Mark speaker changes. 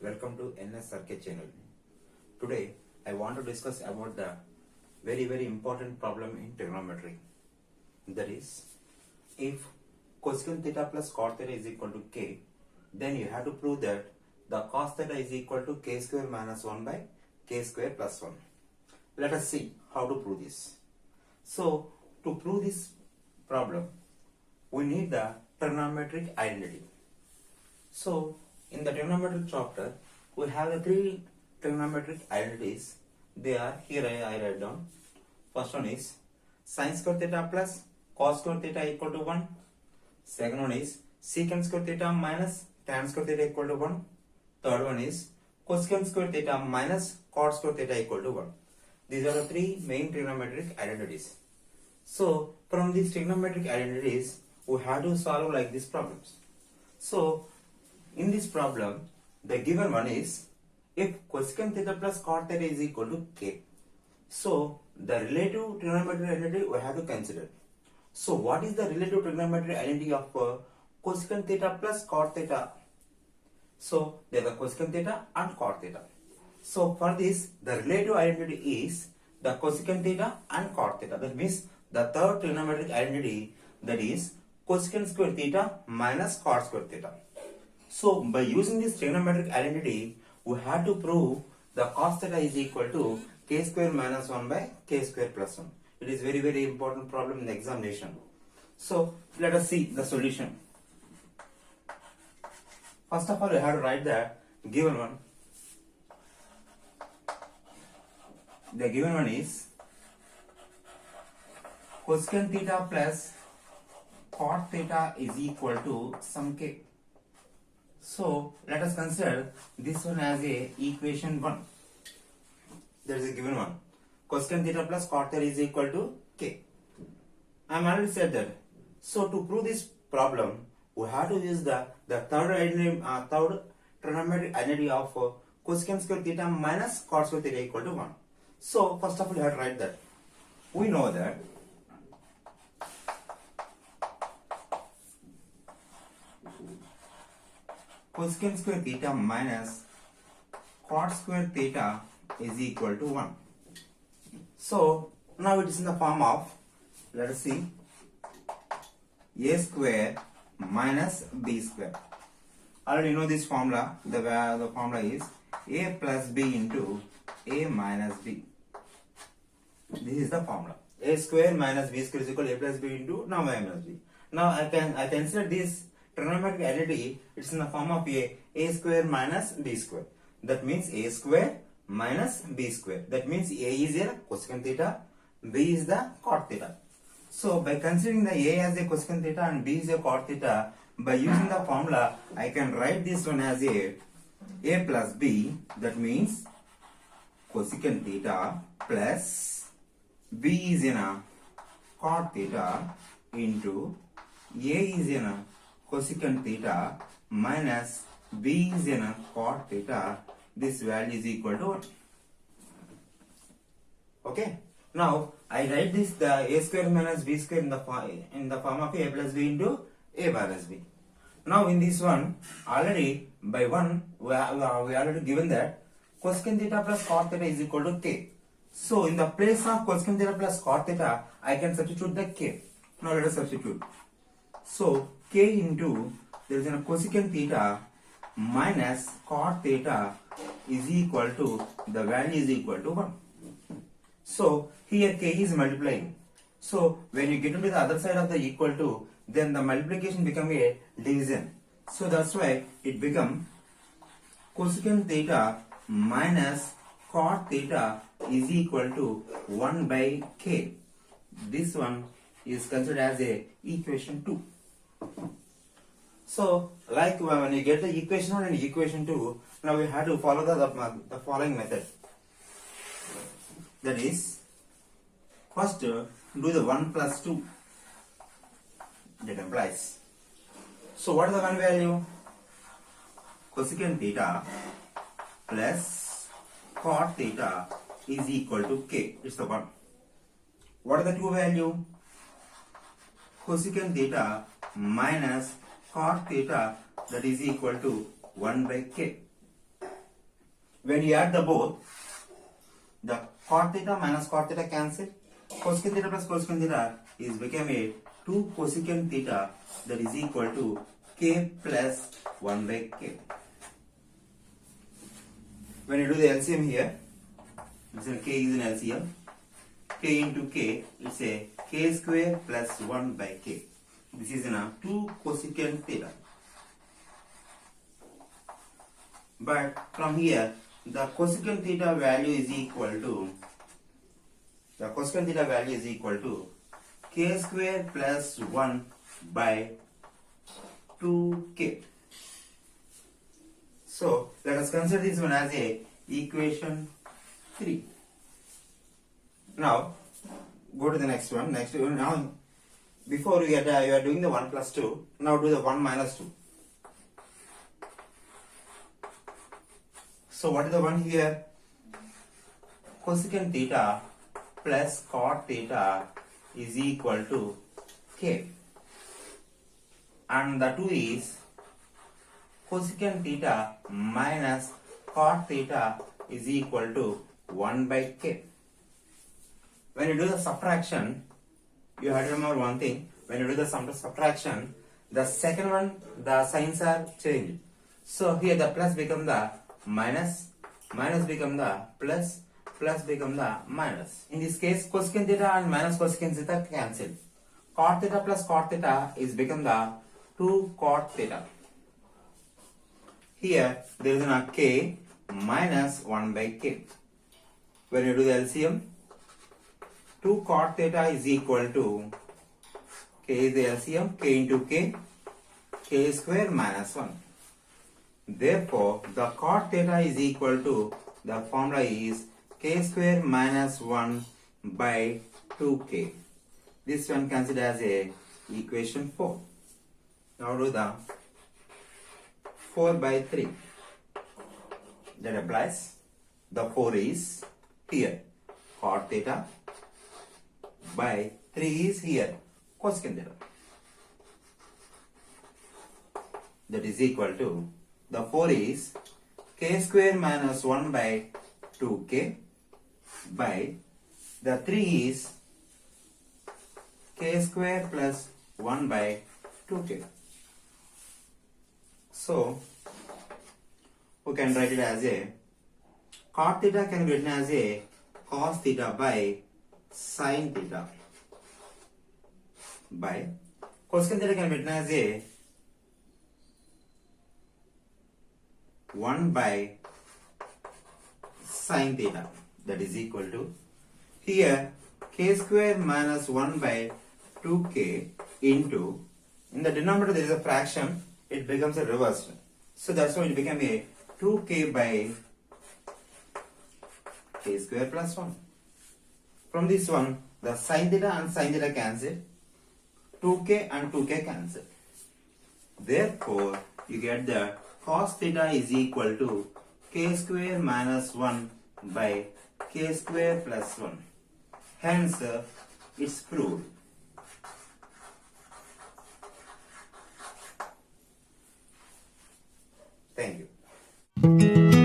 Speaker 1: Welcome to NSRK channel. Today I want to discuss about the very important problem in trigonometry. That is, if cosecant theta plus cot theta is equal to k, then you have to prove that the cos theta is equal to k square minus 1 by k square plus 1. Let us see how to prove this. So, to prove this problem, we need the trigonometric identity. So, in the trigonometric chapter, we have the three trigonometric identities. They are, here I write down. First one is sin square theta plus cos square theta equal to 1. Second one is secant square theta minus tan square theta equal to 1. Third one is cosecant square theta minus cot square theta equal to 1. These are the three main trigonometric identities. So, from these trigonometric identities, we have to solve like these problems. So, in this problem, the given one is if cosecant theta plus cot theta is equal to k. So, the relative trigonometric identity we have to consider. So, what is the relative trigonometric identity of cosecant theta plus cot theta? So, there is cosecant theta and cot theta. So, for this, the relative identity is the cosecant theta and cot theta. That means the third trigonometric identity, that is cosecant square theta minus cot square theta. So, by using this trigonometric identity, we have to prove the cos theta is equal to k square minus 1 by k square plus 1. It is very important problem in the examination. So, let us see the solution. First of all, we have to write the given one. The given one is cosecant theta plus cot theta is equal to some k. So, let us consider this one as a equation 1. There is a given one. Cosecant theta plus cot theta is equal to k. I am already said that. So, to prove this problem, we have to use the third trigonometric identity of cosecant square theta minus cot square theta equal to 1. So, first of all, we have to write that. We know that cosecant square theta minus cot square theta is equal to 1. So, now it is in the form of, let us see, a square minus b square. Already you know this formula. The formula is a plus b into a minus b. This is the formula. A square minus b square is equal to a plus b into now a minus b. Now I consider this trigonometric identity. It's in the form of a square minus b square. That means a square minus b square. That means a is a cosecant theta, b is the cot theta. So by considering the a as a cosecant theta and b is a cot theta, by using the formula, I can write this one as a plus b. That means cosecant theta plus b is in a cot theta into a is in a cosecant theta minus b is in a cot theta. This value is equal to 1. Okay. Now I write this the a square minus b square in the form of a plus b into a minus b. Now in this one, already by 1 we already given that cosecant theta plus cot theta is equal to k. So in the place of cosecant theta plus cot theta, I can substitute the k. Now let us substitute. So k into, there is a cosecant theta minus cot theta is equal to, the value is equal to 1. So here k is multiplying. So when you get into the other side of the equal to, then the multiplication become a division. So that's why it become cosecant theta minus cot theta is equal to 1 by k. This one is considered as a equation 2. So, like when you get the equation 1 and equation 2, now we have to follow the following method. That is, first do the 1 plus 2. That implies. So, what is the one value? Cosecant theta plus cot theta is equal to k. It's the 1. What are the two value? Cosecant theta minus cot theta, that is equal to 1 by k. when you add the both, the cot theta minus cot theta cancel. Cosecant theta plus cosecant theta is become a 2 cosecant theta, that is equal to k plus 1 by k. When you do the LCM here, k is an LCM. K into k, it's a k square plus 1 by k. This is a 2 cosecant theta. But from here, the cosecant theta value is equal to k square plus 1 by 2k. So let us consider this one as a equation 3. Now go to the next one. Now before you are doing the 1 plus 2, now do the 1 minus 2. So what is the one here? Cosecant theta plus cot theta is equal to k, and the 2 is cosecant theta minus cot theta is equal to 1 by k. When you do the subtraction, you have to remember one thing. When you do the subtraction, the second one, the signs are changed. So here the plus become the minus, minus become the plus, plus become the minus. In this case, cosecant theta and minus cosecant theta cancel. Cot theta plus cot theta is become the 2 cot theta. Here there is a k minus 1 by k. When you do the LCM, 2 cot theta is equal to k is the LCM, k into k square minus 1. Therefore, the cot theta is equal to, the formula is k square minus 1 by 2k. This one considered as a equation 4. Now do the 4 by 3. That applies. The 4 is here cot theta by 3 is here cosecant theta. That is equal to, the 4 is k square minus 1 by 2k by the 3 is k square plus 1 by 2k. So we can write it as a cot theta can be written as a cos theta by sin theta by cosecant theta can be written as a 1 by sin theta, that is equal to, here k square minus 1 by 2k into, in the denominator there is a fraction, it becomes a reversed. So that's why it became a 2k by k square plus 1. From this one, the sin theta and sin theta cancel, 2k and 2k cancel. Therefore, you get the cos theta is equal to k square minus 1 by k square plus 1. Hence, it's proved. Thank you.